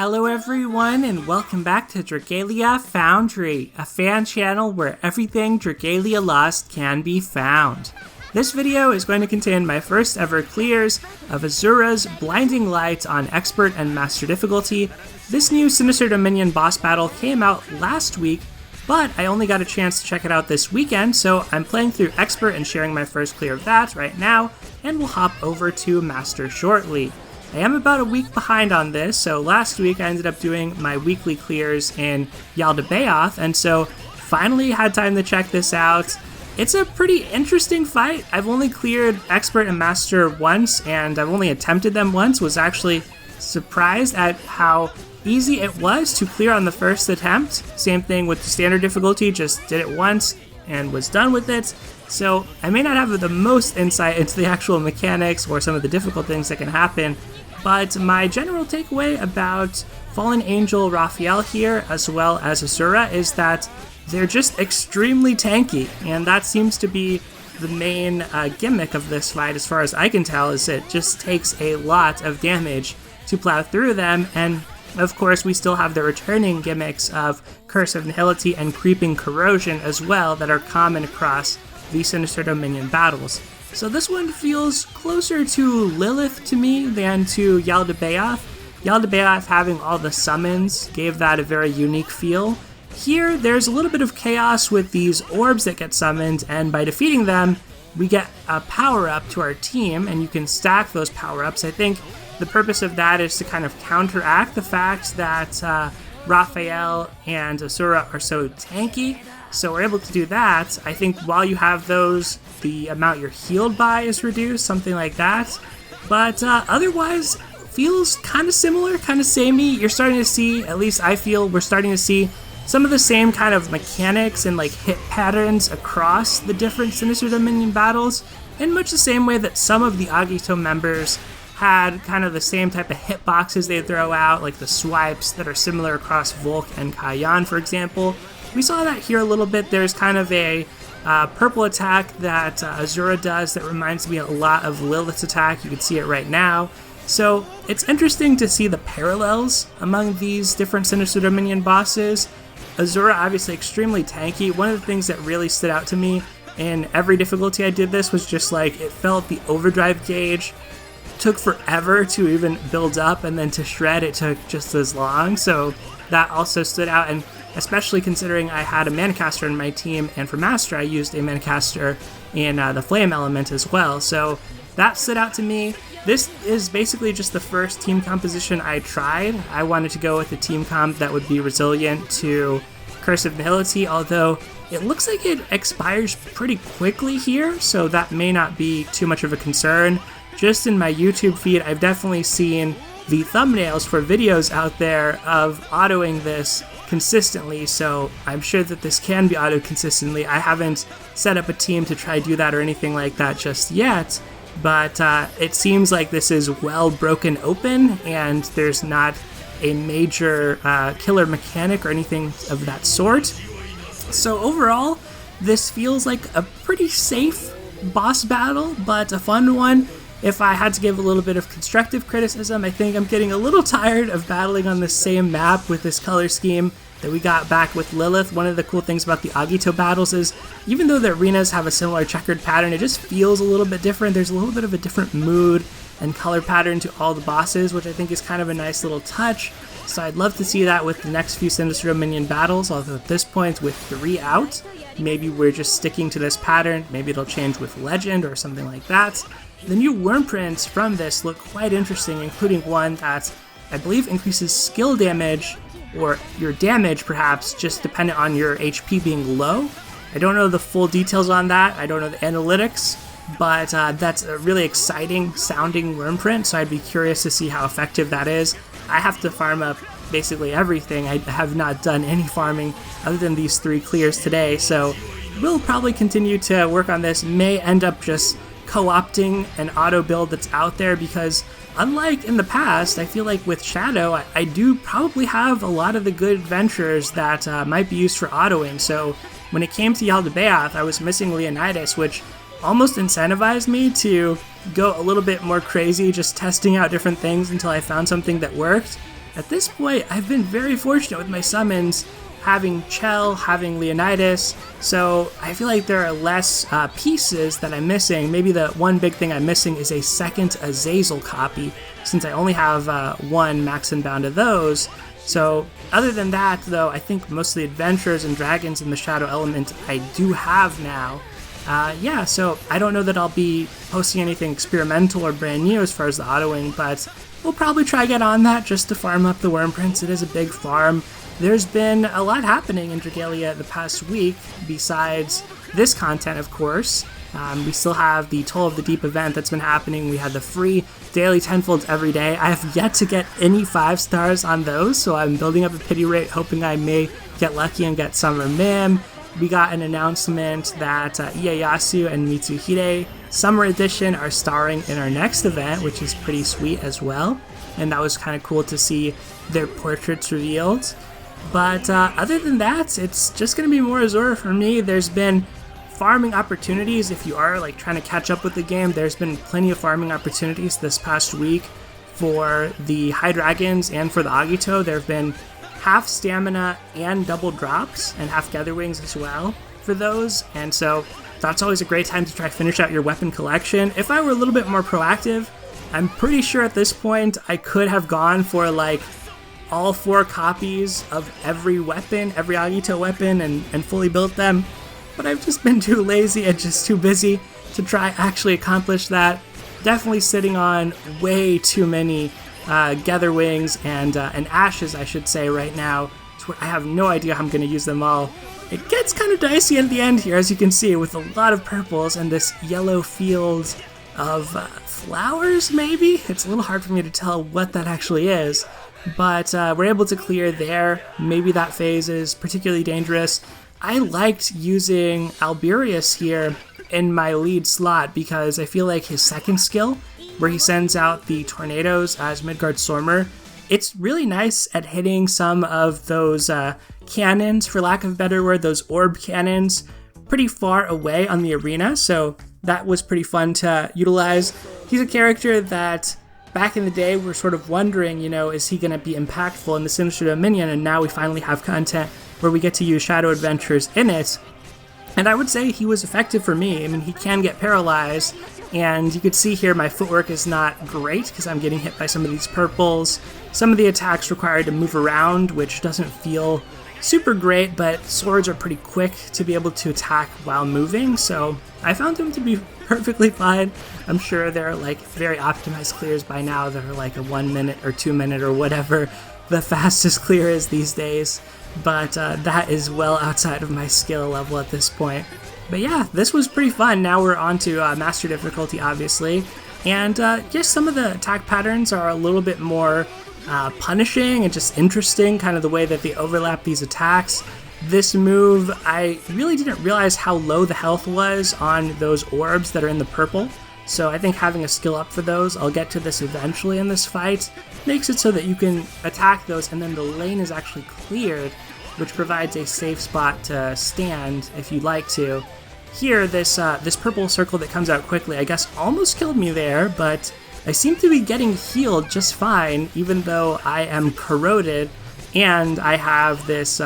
Hello everyone and welcome back to Dragalia Foundry, a fan channel where everything Dragalia Lost can be found. This video is going to contain my first ever clears of Asura's Blinding Light on Expert and Master difficulty. This new Sinister Dominion boss battle came out last week, but I only got a chance to check it out this weekend, so I'm playing through Expert and sharing my first clear of that right now, and we'll hop over to Master shortly. I am about a week behind on this, so last week I ended up doing my weekly clears in Yaldabaoth, and so finally had time to check this out. It's a pretty interesting fight. I've only cleared Expert and Master once, and I've only attempted them once. Was actually surprised at how easy it was to clear on the first attempt. Same thing with the standard difficulty, just did it once and was done with it. So I may not have the most insight into the actual mechanics or some of the difficult things that can happen, but my general takeaway about Fallen Angel Raphael here, as well as Asura, is that they're just extremely tanky, and that seems to be the main gimmick of this fight, as far as I can tell, is it just takes a lot of damage to plow through them, and of course we still have the returning gimmicks of Curse of Nihility and Creeping Corrosion as well that are common across the Sinister Dominion battles. So this one feels closer to Lilith to me than to Yaldabaoth. Yaldabaoth having all the summons gave that a very unique feel. Here, there's a little bit of chaos with these orbs that get summoned, and by defeating them, we get a power-up to our team, and you can stack those power-ups. I think the purpose of that is to kind of counteract the fact that Raphael and Asura are so tanky. So we're able to do that. I think while you have those, the amount you're healed by is reduced, something like that. But otherwise, feels kind of similar, kind of samey. You're starting to see, at least I feel, we're starting to see some of the same kind of mechanics and like hit patterns across the different Sinister Dominion battles, in much the same way that some of the Agito members had kind of the same type of hitboxes they throw out, like the swipes that are similar across Volk and Kayan, for example. We saw that here a little bit. There's kind of a purple attack that Asura does that reminds me a lot of Lilith's attack. You can see it right now. So it's interesting to see the parallels among these different Sinister Dominion bosses. Asura obviously extremely tanky. One of the things that really stood out to me in every difficulty I did this was just like it felt the overdrive gauge took forever to even build up, and then to shred it took just as long. So that also stood out, and especially considering I had a Manicaster in my team, and for Master I used a Manicaster in the Flame element as well. So that stood out to me. This is basically just the first team composition I tried. I wanted to go with a team comp that would be resilient to Curse of Nihility, although it looks like it expires pretty quickly here, so that may not be too much of a concern. Just in my YouTube feed, I've definitely seen the thumbnails for videos out there of autoing this consistently, so I'm sure that this can be autoed consistently. I haven't set up a team to try to do that or anything like that just yet, but it seems like this is well broken open, and there's not a major killer mechanic or anything of that sort. So overall, this feels like a pretty safe boss battle, but a fun one. If I had to give a little bit of constructive criticism, I think I'm getting a little tired of battling on the same map with this color scheme that we got back with Lilith. One of the cool things about the Agito battles is, even though the arenas have a similar checkered pattern, it just feels a little bit different. There's a little bit of a different mood and color pattern to all the bosses, which I think is kind of a nice little touch. So I'd love to see that with the next few Sinister Dominion battles, although at this point, with 3 out, maybe we're just sticking to this pattern. Maybe it'll change with Legend or something like that. The new worm prints from this look quite interesting, including one that I believe increases skill damage, or your damage perhaps, just dependent on your HP being low. I don't know the full details on that, I don't know the analytics, but that's a really exciting sounding worm print, so I'd be curious to see how effective that is. I have to farm up basically everything. I have not done any farming other than these 3 clears today, so we'll probably continue to work on this. May end up just co-opting an auto build that's out there, because unlike in the past, I feel like with Shadow, I do probably have a lot of the good adventures that might be used for autoing. So when it came to Yaldabaoth, I was missing Leonidas, which almost incentivized me to go a little bit more crazy, just testing out different things until I found something that worked. at this point, I've been very fortunate with my summons, having Chell, having Leonidas, so I feel like there are less pieces that I'm missing. Maybe the one big thing I'm missing is a second Azazel copy, since I only have one max and bound of those. So other than that, though, I think most of the adventures and dragons in the Shadow Element I do have now. Yeah, so I don't know that I'll be posting anything experimental or brand new as far as the autoing, but we'll probably try to get on that just to farm up the Worm Prince. It is a big farm. There's been a lot happening in Dragalia the past week, besides this content, of course. We still have the Toll of the Deep event that's been happening. We had the free daily tenfolds every day. I have yet to get any 5 stars on those, so I'm building up a pity rate, hoping I may get lucky and get Summer Mim. We got an announcement that Ieyasu and Mitsuhide Summer Edition are starring in our next event, which is pretty sweet as well. And that was kind of cool to see their portraits revealed. But other than that, it's just going to be more Asura for me. There's been farming opportunities. If you are like trying to catch up with the game, there's been plenty of farming opportunities this past week for the High Dragons and for the Agito. There have been half stamina and double drops, and half gather wings as well for those. And so that's always a great time to try to finish out your weapon collection. If I were a little bit more proactive, I'm pretty sure at this point I could have gone for like all 4 copies of every weapon, every Agito weapon, and fully built them. But I've just been too lazy and just too busy to try actually accomplish that. Definitely sitting on way too many Gather Wings and Ashes, I should say, right now, to where I have no idea how I'm going to use them all. It gets kind of dicey at the end here, as you can see, with a lot of purples and this yellow field of flowers, maybe? It's a little hard for me to tell what that actually is. But we're able to clear there. Maybe that phase is particularly dangerous. I liked using Alberius here in my lead slot because I feel like his second skill, where he sends out the tornadoes as Midgard Stormer, it's really nice at hitting some of those cannons, for lack of a better word, those orb cannons, pretty far away on the arena, so that was pretty fun to utilize. He's a character that back in the day we're sort of wondering, you know, is he going to be impactful in the Sinister Dominion, and now we finally have content where we get to use Shadow Adventures in it. And I would say he was effective for me. I mean, he can get paralyzed, and you could see here my footwork is not great because I'm getting hit by some of these purples. Some of the attacks require to move around, which doesn't feel super great, but swords are pretty quick to be able to attack while moving, so I found him to be perfectly fine. I'm sure there are like very optimized clears by now that are like a 1 minute or 2 minute or whatever the fastest clear is these days, but that is well outside of my skill level at this point. But yeah, this was pretty fun. Now we're on to Master Difficulty, obviously, and just some of the attack patterns are a little bit more punishing and just interesting, kind of the way that they overlap these attacks. This move, I really didn't realize how low the health was on those orbs that are in the purple, so I think having a skill up for those, I'll get to this eventually in this fight, makes it so that you can attack those and then the lane is actually cleared, which provides a safe spot to stand if you'd like to. Here, this purple circle that comes out quickly, I guess almost killed me there, but I seem to be getting healed just fine, even though I am corroded and I have this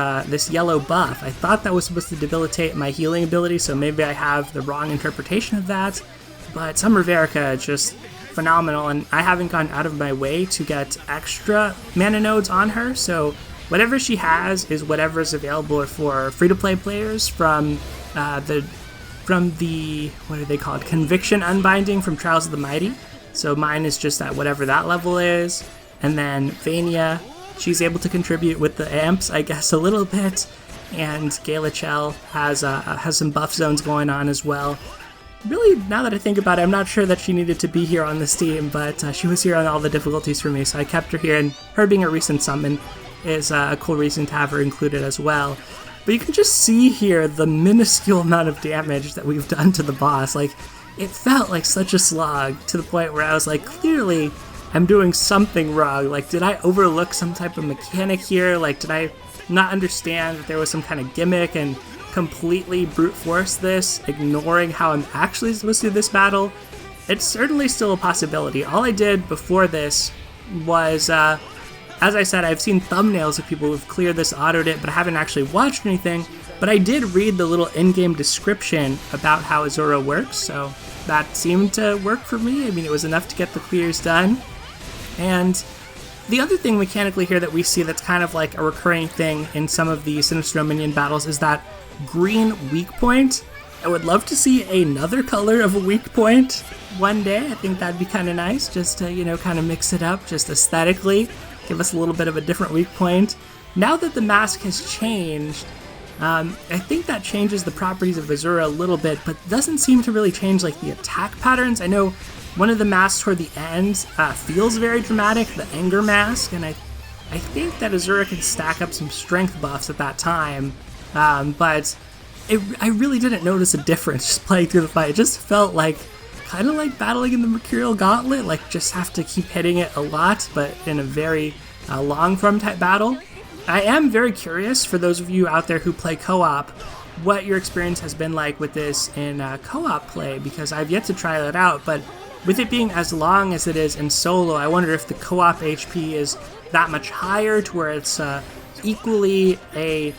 yellow buff. I thought that was supposed to debilitate my healing ability, so maybe I have the wrong interpretation of that, but Summer Verica is just phenomenal, and I haven't gone out of my way to get extra mana nodes on her, so whatever she has is whatever is available for free-to-play players from the what are they called? Conviction Unbinding from Trials of the Mighty. So mine is just at whatever that level is. And then Vania, she's able to contribute with the amps, I guess, a little bit. And Galachel has some buff zones going on as well. Really, now that I think about it, I'm not sure that she needed to be here on this team, but she was here on all the difficulties for me, so I kept her here, and her being a recent summon is a cool reason to have her included as well. But you can just see here the minuscule amount of damage that we've done to the boss. Like, it felt like such a slog to the point where I was like, clearly I'm doing something wrong. Like, did I overlook some type of mechanic here? Like, did I not understand that there was some kind of gimmick and completely brute force this, ignoring how I'm actually supposed to do this battle? It's certainly still a possibility. All I did before this was As I said, I've seen thumbnails of people who've cleared this, autoed it, but I haven't actually watched anything. But I did read the little in-game description about how Asura works, so that seemed to work for me. I mean, it was enough to get the clears done. And the other thing mechanically here that we see that's kind of like a recurring thing in some of the Sinister Dominion battles is that green weak point. I would love to see another color of a weak point one day. I think that'd be kind of nice, just to, you know, kind of mix it up just aesthetically, give us a little bit of a different weak point. Now that the mask has changed, I think that changes the properties of Asura a little bit, but doesn't seem to really change like the attack patterns. I know one of the masks toward the end feels very dramatic, the anger mask, and I think that Asura can stack up some strength buffs at that time, but I really didn't notice a difference just playing through the fight. It just felt like kind of like battling in the Mercurial Gauntlet, like just have to keep hitting it a lot, but in a very long form type battle. I am very curious, for those of you out there who play co-op, what your experience has been like with this in co-op play, because I've yet to try that out, but with it being as long as it is in solo, I wonder if the co-op HP is that much higher to where it's equally a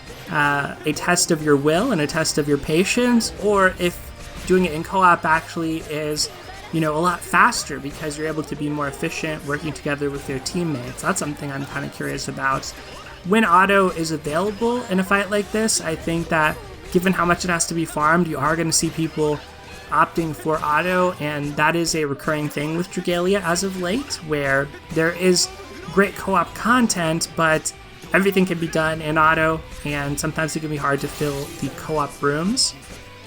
test of your will and a test of your patience, or if doing it in co-op actually is, you know, a lot faster because you're able to be more efficient working together with your teammates. That's something I'm kind of curious about. When auto is available in a fight like this, I think that given how much it has to be farmed, you are going to see people opting for auto, and that is a recurring thing with Dragalia as of late, where there is great co-op content, but everything can be done in auto, and sometimes it can be hard to fill the co-op rooms.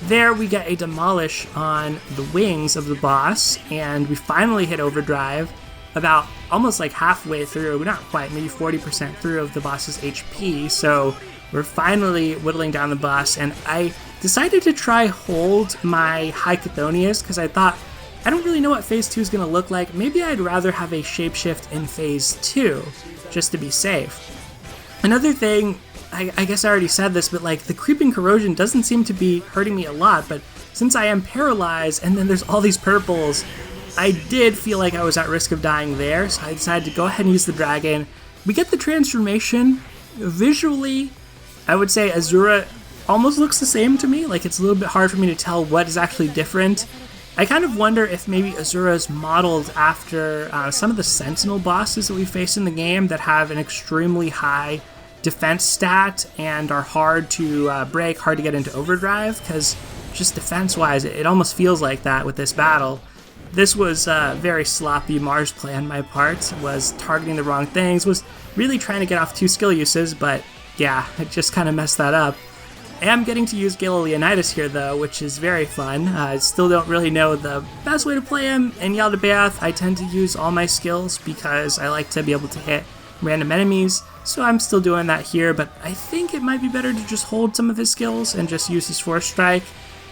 There we get a demolish on the wings of the boss, and we finally hit overdrive about almost like halfway through, not quite, maybe 40% through of the boss's HP, so we're finally whittling down the boss, and I decided to try hold my High Chthonius because I thought, I don't really know what Phase 2 is going to look like. Maybe I'd rather have a shapeshift in Phase 2, just to be safe. Another thing, I guess I already said this, but like the creeping corrosion doesn't seem to be hurting me a lot, but since I am paralyzed and then there's all these purples, I did feel like I was at risk of dying there, so I decided to go ahead and use the dragon. We get the transformation. Visually, I would say Asura almost looks the same to me. Like, it's a little bit hard for me to tell what is actually different. I kind of wonder if maybe Asura is modeled after some of the Sentinel bosses that we face in the game that have an extremely high defense stat and are hard to break, hard to get into overdrive, because just defense-wise, it almost feels like that with this battle. This was very sloppy Mars play on my part, was targeting the wrong things, was really trying to get off 2 skill uses, but yeah, I just kind of messed that up. I am getting to use Gale Leonidas here though, which is very fun. I still don't really know the best way to play him. In Yaldabaoth, I tend to use all my skills because I like to be able to hit random enemies, so I'm still doing that here, but I think it might be better to just hold some of his skills and just use his Force Strike.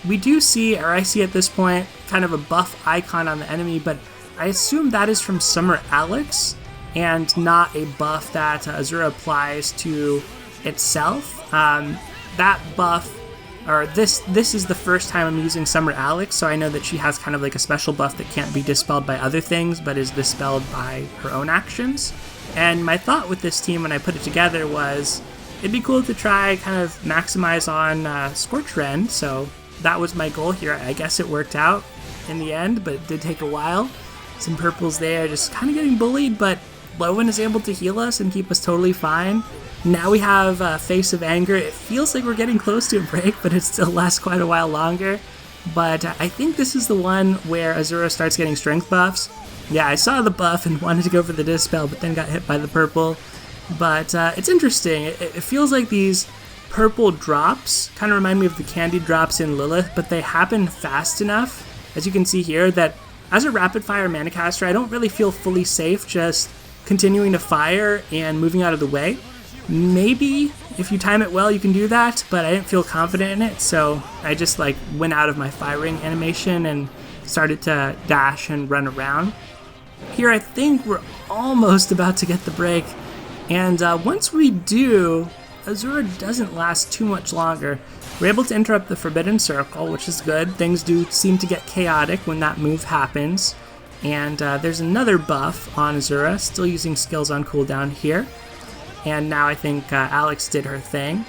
We do see, or I see at this point, kind of a buff icon on the enemy, but I assume that is from Summer Alex and not a buff that Asura applies to itself. That buff, or this is the first time I'm using Summer Alex, so I know that she has kind of like a special buff that can't be dispelled by other things, but is dispelled by her own actions. And my thought with this team when I put it together was, it'd be cool to try kind of maximize on Scorch Rend, so that was my goal here. I guess it worked out in the end, but it did take a while. Some purples there, just kind of getting bullied, but Lowen is able to heal us and keep us totally fine. Now we have Face of Anger. It feels like we're getting close to a break, but it still lasts quite a while longer. But I think this is the one where Asura starts getting strength buffs. Yeah, I saw the buff and wanted to go for the dispel, but then got hit by the purple. But it's interesting. It feels like these purple drops kind of remind me of the candy drops in Lilith, but they happen fast enough, as you can see here, that as a rapid fire mana caster, I don't really feel fully safe just continuing to fire and moving out of the way. Maybe if you time it well you can do that, but I didn't feel confident in it, so I just like went out of my firing animation and started to dash and run around. Here I think we're almost about to get the break, and once we do, Asura doesn't last too much longer. We're able to interrupt the Forbidden Circle, which is good. Things do seem to get chaotic when that move happens. And there's another buff on Asura, still using skills on cooldown here. And now I think Alex did her thing.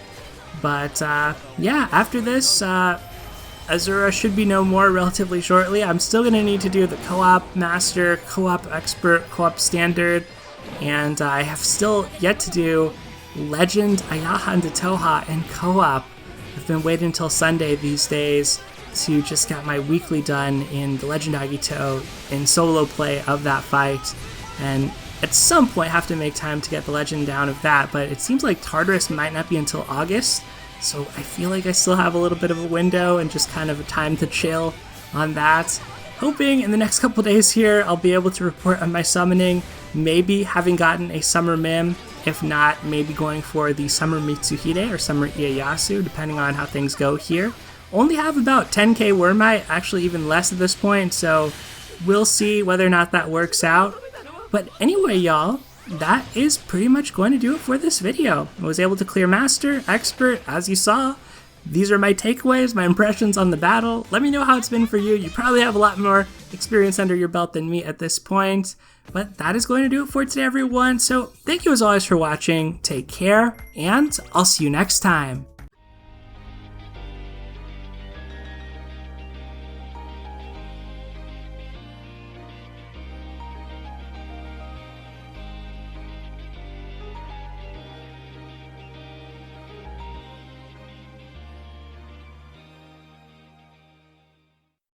But yeah, after this, Asura should be no more relatively shortly. I'm still going to need to do the co-op master, co-op expert, co-op standard. And I have still yet to do Legend, Ayaha, and Datoha in co-op. I've been waiting until Sunday these days to just get my weekly done in the Legend Agito in solo play of that fight, and at some point have to make time to get the legend down of that, but it seems like Tartarus might not be until August, so I feel like I still have a little bit of a window and just kind of a time to chill on that. Hoping in the next couple days here I'll be able to report on my summoning, maybe having gotten a Summer Mim, if not maybe going for the Summer Mitsuhide or Summer Ieyasu, depending on how things go here. Only have about 10k Wormite, actually even less at this point, so we'll see whether or not that works out. But anyway, y'all, that is pretty much going to do it for this video. I was able to clear Master, Expert, as you saw. These are my takeaways, my impressions on the battle. Let me know how it's been for you. You probably have a lot more experience under your belt than me at this point. But that is going to do it for today, everyone. So thank you as always for watching. Take care, and I'll see you next time.